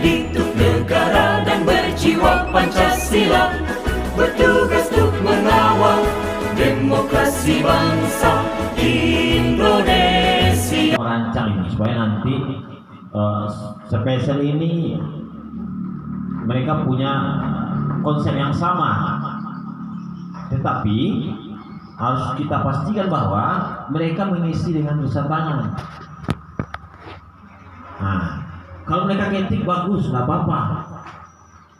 hidup negara dan berjiwa Pancasila, bertugas untuk mengawal demokrasi bangsa Indonesia. Merancang ini supaya nanti spesial ini mereka punya konsep yang sama, tetapi harus kita pastikan bahwa mereka mengisi dengan tulisan tangan. Nah, kalau mereka ketik bagus, nggak apa-apa.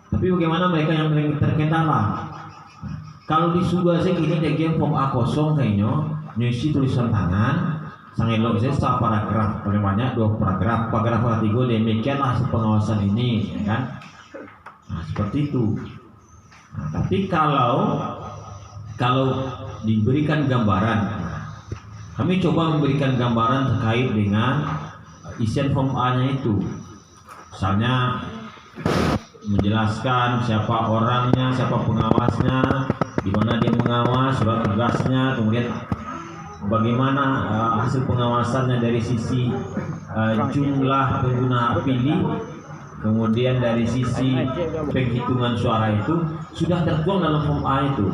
Tapi bagaimana mereka yang terkendala? Kalau di Sunda sih ini dia form A kosong kayaknya, ngisi tulisan tangan, sangat elok saya satu paragraf, paling banyak 2 paragraf, paragraf ketiga demikianlah hasil pengawasan ini, ya kan? Nah, seperti itu. Nah, tapi kalau diberikan gambaran, kami coba memberikan gambaran terkait dengan isian form A-nya itu. Misalnya menjelaskan siapa orangnya, siapa pengawasnya, di mana dia mengawas, surat tugasnya, kemudian bagaimana hasil pengawasannya dari sisi jumlah pengguna hak pilih, kemudian dari sisi penghitungan suara itu sudah tertuang dalam form A itu.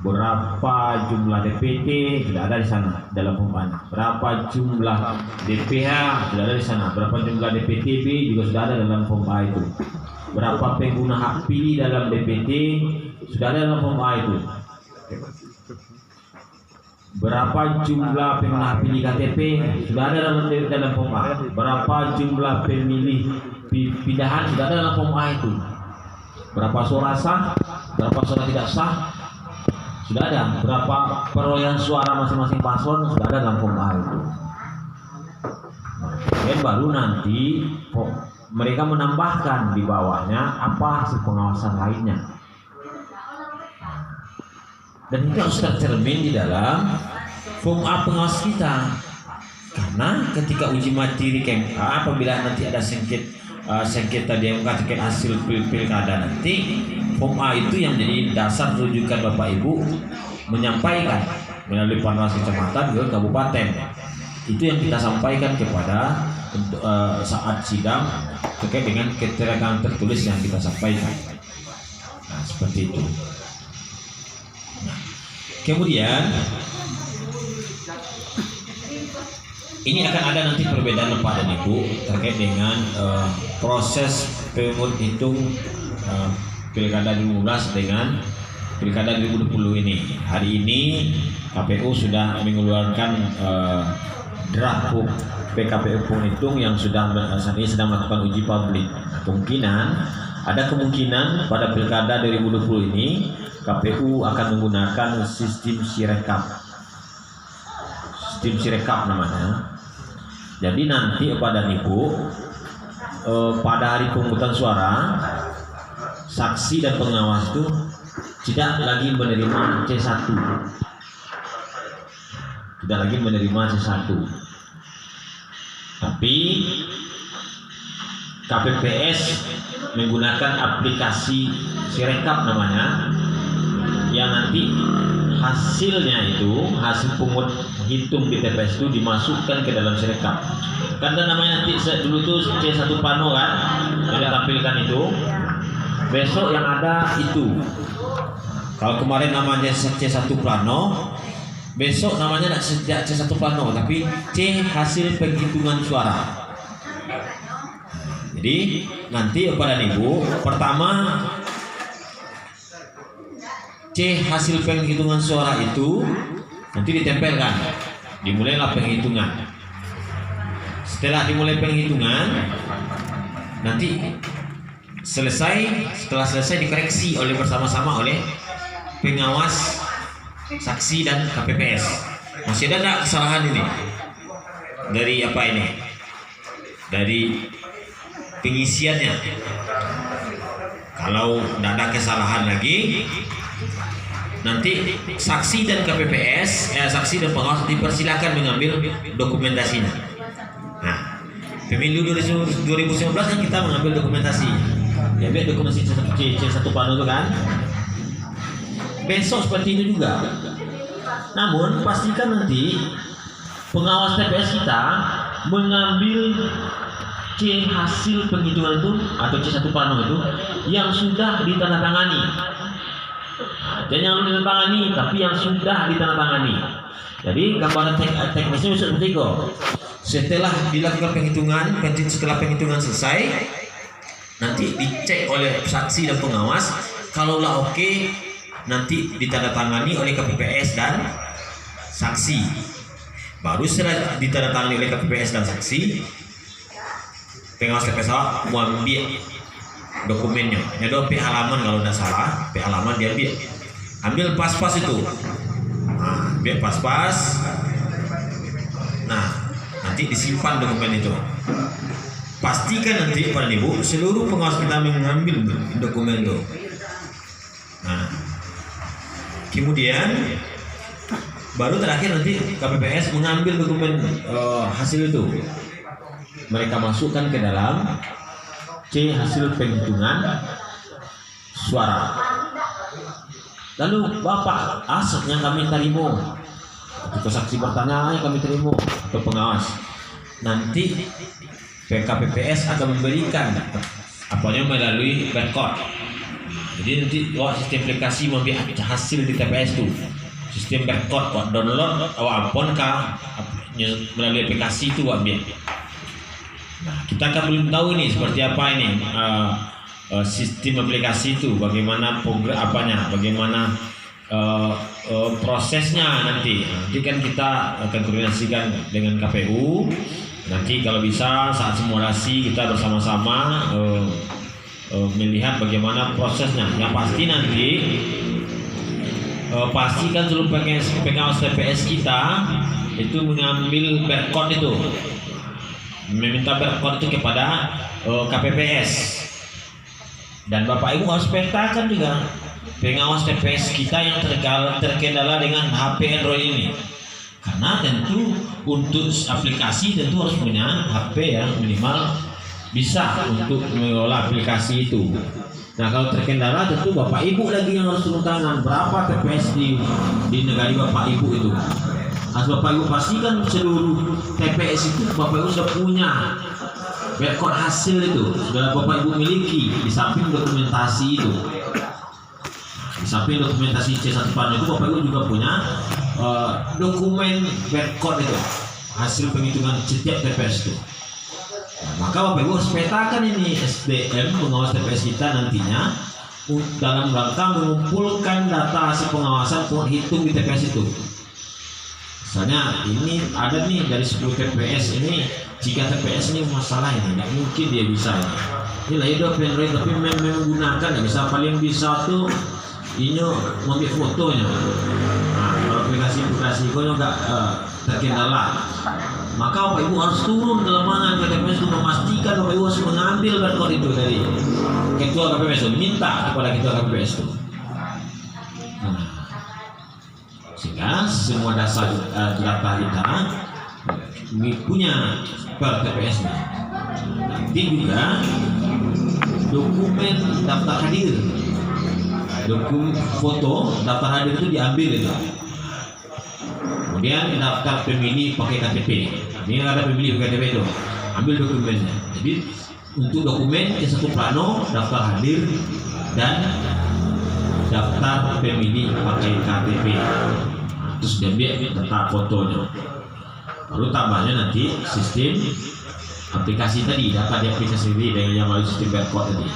Berapa jumlah DPT sudah ada di sana dalam form A. Berapa jumlah DPH sudah ada di sana. Berapa jumlah DPTB juga sudah ada dalam form A itu. Berapa pengguna hak pilih dalam DPT sudah ada dalam form A itu. Berapa jumlah pengguna hak pilih KTP sudah ada dalam form A. Berapa jumlah pemilih pindahan sudah ada dalam form A itu. Berapa suara sah, berapa suara tidak sah sudah ada. Berapa perolehan suara masing-masing paslon sudah ada dalam form A itu. Dan baru nanti mereka menambahkan di bawahnya apa hasil pengawasan lainnya. Dan itu harus tercermin di dalam form A pengawas kita. Karena ketika uji materi KMK, apabila nanti ada sengketa DMK terkait hasil pilkada nanti, form A itu yang jadi dasar rujukan Bapak Ibu menyampaikan melalui panwas kecamatan ke kabupaten. Itu yang kita sampaikan kepada saat sidang terkait dengan keterangan tertulis yang kita sampaikan. Nah, seperti itu. Nah, kemudian ini akan ada nanti perbedaan Pak dan Ibu terkait dengan proses penghitung Pilkada 2015 dengan Pilkada 2020 ini. Hari ini KPU sudah mengeluarkan draft PKPU penghitung yang saat ini sedang melakukan uji publik. Ada kemungkinan pada Pilkada 2020 ini KPU akan menggunakan sistem Sirekap. Sistem Sirekap namanya. Jadi nanti pada Ibu pada hari pemungutan suara, saksi dan pengawas itu tidak lagi menerima C1. Tidak lagi menerima C1. Tapi KPPS menggunakan aplikasi Sirekap namanya, yang nanti hasilnya itu, hasil pungut hitung di TPS itu dimasukkan ke dalam Sirekap. Karena namanya nanti dulu tuh C1 Plano kan, yang ditampilkan itu. Besok yang ada itu. Kalau kemarin namanya C1 Plano, besok namanya tidak C1 Plano, tapi C hasil penghitungan suara. Jadi nanti kepada Ibu, pertama C hasil penghitungan suara itu nanti ditempelkan, dimulailah penghitungan. Setelah dimulai penghitungan, nanti setelah selesai dikoreksi bersama-sama oleh pengawas, saksi dan KPPS. Masih ada enggak kesalahan ini? Dari apa ini? Dari pengisiannya. Kalau tidak ada kesalahan lagi, nanti saksi dan KPPS, saksi dan pengawas dipersilakan mengambil dokumentasinya. Nah, pemilu 2019 kan kita mengambil dokumentasi. Ya, biar dokumentasi C1 Plano itu kan. Besok seperti itu juga. Namun pastikan nanti pengawas TPS kita mengambil C hasil penghitungan itu atau C1 plano itu yang sudah ditandatangani. Dan yang belum ditandatangani tapi yang sudah ditandatangani. Jadi gambaran teknisnya seperti itu. Setelah dilakukan penghitungan, setelah penghitungan selesai, nanti dicek oleh saksi dan pengawas. Kalaulah oke, nanti ditandatangani oleh KPPS dan saksi. Baru setelah ditandatangani oleh KPPS dan saksi, pengawas TPS mau ambil dokumennya. Ada P halaman kalau tidak salah, P halaman dia ambil pas-pas itu. Nah, biar pas-pas. Nah, nanti disimpan dokumen itu. Pastikan nanti pada ibu seluruh pengawas kita mengambil dokumen itu. Nah, kemudian baru terakhir nanti KPPS mengambil dokumen hasil itu. Mereka masukkan ke dalam C hasil penghitungan suara. Lalu Bapak asap yang kami terima, atau saksi bertanya yang kami terima, atau pengawas, nanti KPPS akan memberikan apanya melalui barcode. Jadi nanti sistem aplikasi mengambil hasil di TPS itu, sistem barcode download ampun melalui aplikasi itu ambil. Nah, kita kan belum tahu ini seperti apa ini sistem aplikasi itu, bagaimana bagaimana prosesnya nanti. Nanti kan kita akan koordinasikan dengan KPU. Nanti kalau bisa saat simulasi kita bersama-sama melihat bagaimana prosesnya. Yang pasti nanti pastikan seluruh pengawas TPS kita itu mengambil barcode itu, meminta barcode itu kepada KPPS. Dan Bapak Ibu harus petakan juga pengawas TPS kita yang terkendala dengan HP Android ini. Karena tentu untuk aplikasi tentu harus punya HP yang minimal bisa untuk mengelola aplikasi itu. Nah, kalau terkendala tentu Bapak Ibu lagi yang harus turun tangan. Berapa TPS di negara Bapak Ibu itu? Harus Bapak Ibu pastikan seluruh TPS itu Bapak Ibu sudah punya barcode hasil itu, sudah Bapak Ibu miliki di samping dokumentasi itu. Di samping dokumentasi C1 plano itu Bapak Ibu juga punya dokumen barcode itu, hasil penghitungan setiap TPS itu. Nah, maka Bapak Ibu harus petakan ini SDM pengawas TPS kita nantinya dalam rangka mengumpulkan data hasil pengawasan penghitung di TPS itu. Misalnya ini ada nih dari 10 TPS ini, jika TPS ini masalah ini nggak mungkin dia bisa ini lah itu Android tapi menggunakan nggak bisa, paling bisa tuh ini mengambil fotonya. Nah, kalau aplikasi itu nggak terkendala, maka Bapak Ibu harus turun ke lapangan ke TPS untuk memastikan Bapak Ibu harus mengambil barcode itu dari ketua KPPS itu, minta kepada ketua KPPS itu. Sehingga semua dasar data kita punya per TPS nya. Nanti juga dokumen daftar hadir, dokumen foto daftar hadir itu diambil itu. Kemudian daftar pemilih pakai KTP. Ini ada pemilih pakai KTP itu, ambil dokumennya. Jadi untuk dokumen C1 plano daftar hadir dan daftar pemilih pakai KTP. Terus diambil data fotonya. Lalu tambahnya nanti sistem aplikasi tadi, data di aplikasi tadi dengan yang melalui sistem barcode tadi.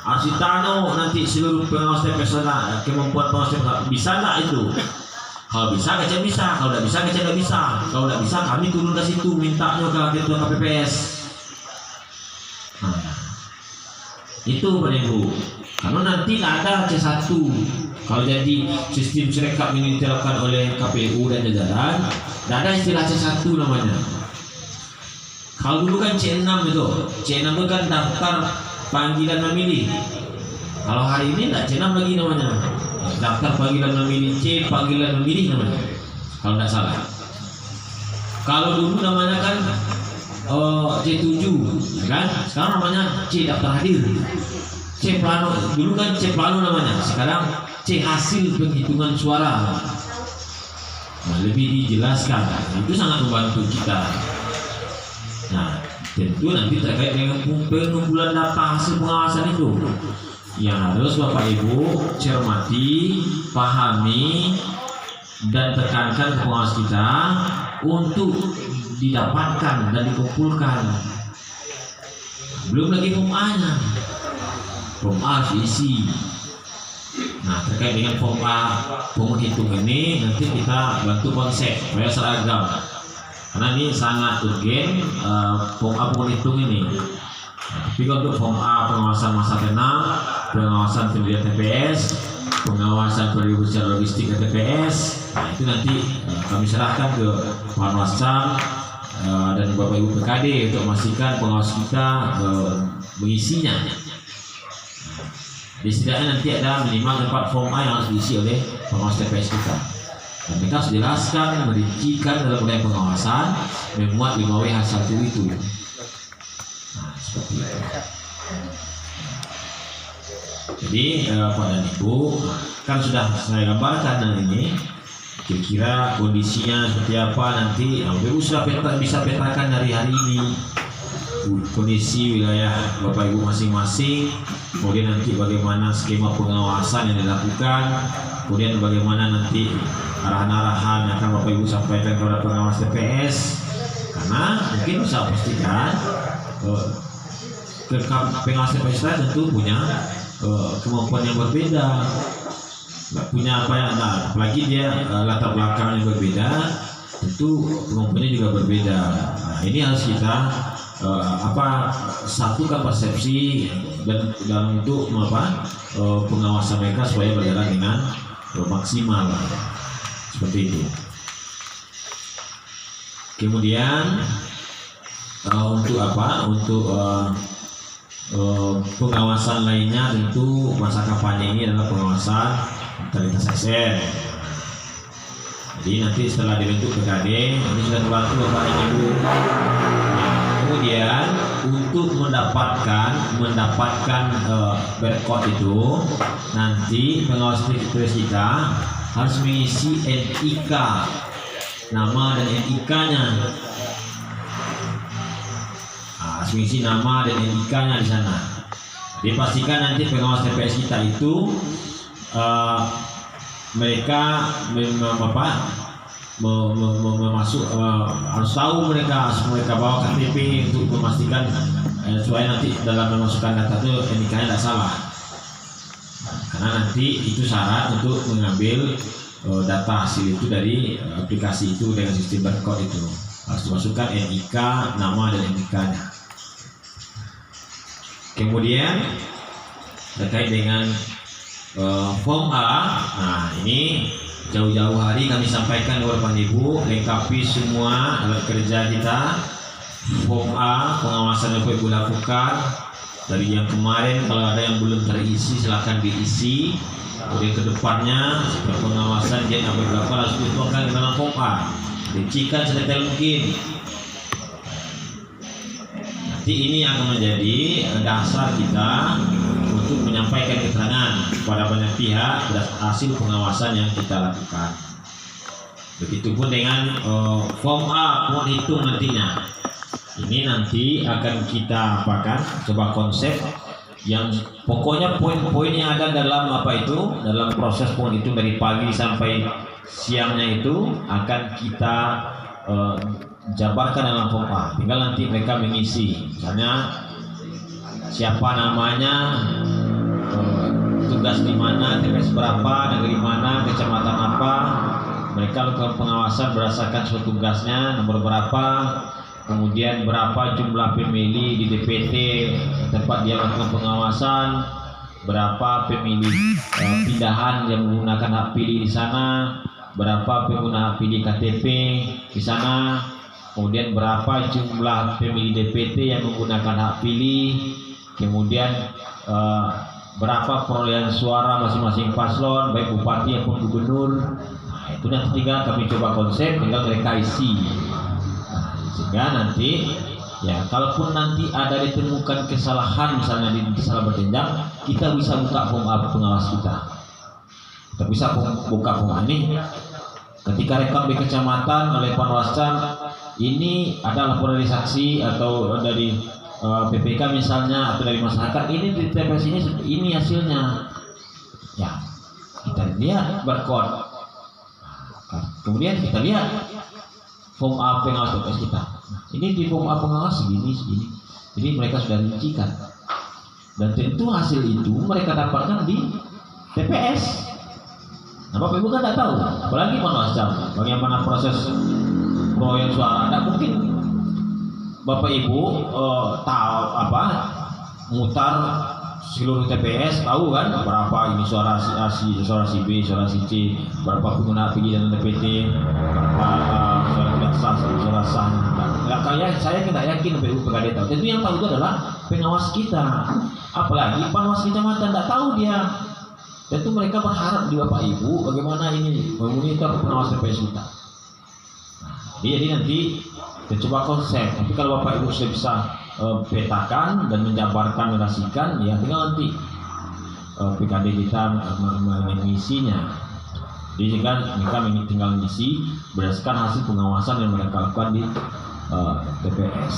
Harus ditano nanti seluruh pengawas TPS kemampuan pengawas TPS bisa nggak itu? Kalau bisa kecil bisa, kalau tidak bisa kecil tidak bisa. Kalau tidak bisa kami turun ke situ mintanya ke ketua KPPS. Nah, itu Pak Ibu. Karena nanti ada C1. Kalau jadi sistem Sirekap ini diterapkan oleh KPU dan jajaran, tidak ada istilah C1 namanya. Kalau dulu kan C6 itu, C6 itu kan daftar panggilan memilih. Kalau hari ini tidak C6 lagi namanya, daftar panggilan memilih, C panggilan memilih namanya. Kalau tidak salah. Kalau dulu namanya kan C7, kan? Sekarang namanya C daftar hadir. C plano, dulu kan C plano namanya, sekarang C hasil penghitungan suara. Nah, lebih dijelaskan, itu sangat membantu kita. Nah, Tentu nanti terkait dengan pengumpulan data hasil pengawasan itu yang harus Bapak Ibu cermati, pahami, dan tekankan ke pengawas kita untuk didapatkan dan dikumpulkan. Belum lagi form A-nya, form A isi. Nah, terkait dengan form A penghitung ini nanti kita bantu konsep supaya seragam, karena ini sangat urgen form A penghitung ini. Tapi untuk form A pengawasan masa tenang, pengawasan pendidikan TPS, pengawasan perizinan logistik TPS, nah itu nanti kami serahkan ke Panwascam dan Bapak Ibu PKD untuk memastikan pengawas kita mengisinya. Di setidaknya nanti ada minimal 4 form A yang harus diisi oleh pengawas TPS kita. Dan mereka harus jelaskan, merincikan dalam wilayah pengawasan, memuat 5W hasil itu. Nah, seperti itu. Jadi Pak dan Ibu kan sudah saya gambarkan dan ini kira-kira kondisinya seperti apa nanti. Ibu sudah bisa petakan dari hari ini kondisi wilayah Bapak Ibu masing-masing, kemudian nanti bagaimana skema pengawasan yang dilakukan, kemudian bagaimana nanti arahan-arahan yang akan Bapak Ibu sampaikan kepada pengawas TPS. Karena mungkin bisa pastikan pengawas TPS tentu punya kemampuan yang berbeda, nggak punya apa ya, nah, apalagi dia latar belakang yang berbeda, tentu kemampuannya juga berbeda. Nah, ini harus kita satukan persepsi dan dalam untuk pengawasan mereka supaya berjalan dengan maksimal, seperti itu. Kemudian untuk pengawasan lainnya tentu masa kampanye ini adalah pengawasan totalitas ASN. Jadi nanti setelah dibentuk PKD ini sudah terbantu Bapak Ibu. Kemudian untuk mendapatkan barcode itu nanti pengawas TPS kita harus mengisi NIK, nama dan NIK-nya. Harus mengisi nama dan NIK-nya di sana. Dipastikan nanti pengawas TPS kita itu mereka harus tahu mereka bawa KTP untuk memastikan supaya nanti dalam memasukkan data itu NIK-nya tidak salah. Karena nanti itu syarat untuk mengambil data hasil itu dari aplikasi itu dengan sistem barcode itu harus dimasukkan NIK, nama dan NIK-nya. Kemudian terkait dengan form A, nah ini jauh-jauh hari kami sampaikan kepada Bapak Ibu, lengkapi semua alat kerja kita. Form A pengawasan yang Ibu lakukan dari yang kemarin, kalau ada yang belum terisi silakan diisi. Kemudian kedepannya setelah pengawasan yang berlaku harus dituangkan dalam form A, rincikan sedetail mungkin. Nanti ini akan menjadi dasar kita untuk menyampaikan keterangan kepada banyak pihak atas hasil pengawasan yang kita lakukan. Begitupun dengan form A penghitung nantinya. Ini nanti akan kita coba konsep yang pokoknya poin-poin yang ada dalam dalam proses penghitung dari pagi sampai siangnya itu akan kita jabarkan dalam form A. Tinggal nanti mereka mengisi, misalnya siapa namanya, tugas di mana, TPS berapa, negeri mana, kecamatan apa. Mereka lakukan pengawasan berdasarkan suatu tugasnya, nomor berapa, kemudian berapa jumlah pemilih di DPT tempat dia melakukan pengawasan, berapa pemilih pindahan yang menggunakan hak pilih di sana, berapa pengguna hak pilih KTP di sana, kemudian berapa jumlah pemilih DPT yang menggunakan hak pilih, kemudian berapa perolehan suara masing-masing paslon baik bupati maupun gubernur. Nah, itu nanti tinggal kami coba konsep, tinggal mereka isi. Nah, sehingga nanti ya kalaupun nanti ada ditemukan kesalahan misalnya di salah berjenjang, kita bisa buka form A pengawas kita. Kita bisa buka form A ini ketika rekam di kecamatan oleh Panwascam ini ada laporan dari saksi atau dari PPK misalnya atau dari masyarakat, ini di TPS ini hasilnya, ya kita lihat barcode, kemudian kita lihat form A pengawas TPS kita. Ini di form A pengawas segini. Jadi mereka sudah rincikan. Dan tentu hasil itu mereka dapatkan di TPS. Nah, Bapak Ibu kan tidak tahu, apalagi Panwascam, bagaimana proses perolehan suara. Tidak mungkin Bapak Ibu tahu mutar seluruh TPS, tahu kan berapa ini suara si A, suara si B, suara si C, berapa pengguna PG dan DPT, berapa suara tidak sah, suara sah. Saya tidak yakin BPU PKD tahu. Tentu yang tahu itu adalah pengawas kita. Apalagi Panwas kecamatan tidak tahu dia. Tentu mereka berharap di Bapak Ibu bagaimana ini memonitor pengawas TPS kita. Jadi nanti kita coba konsep. Tapi kalau Bapak Ibu sudah bisa petakan dan menjabarkan, menarasikan, ya tinggal nanti PKD kita mengisinya. Jadi kan mereka tinggal mengisi berdasarkan hasil pengawasan yang mereka lakukan di TPS.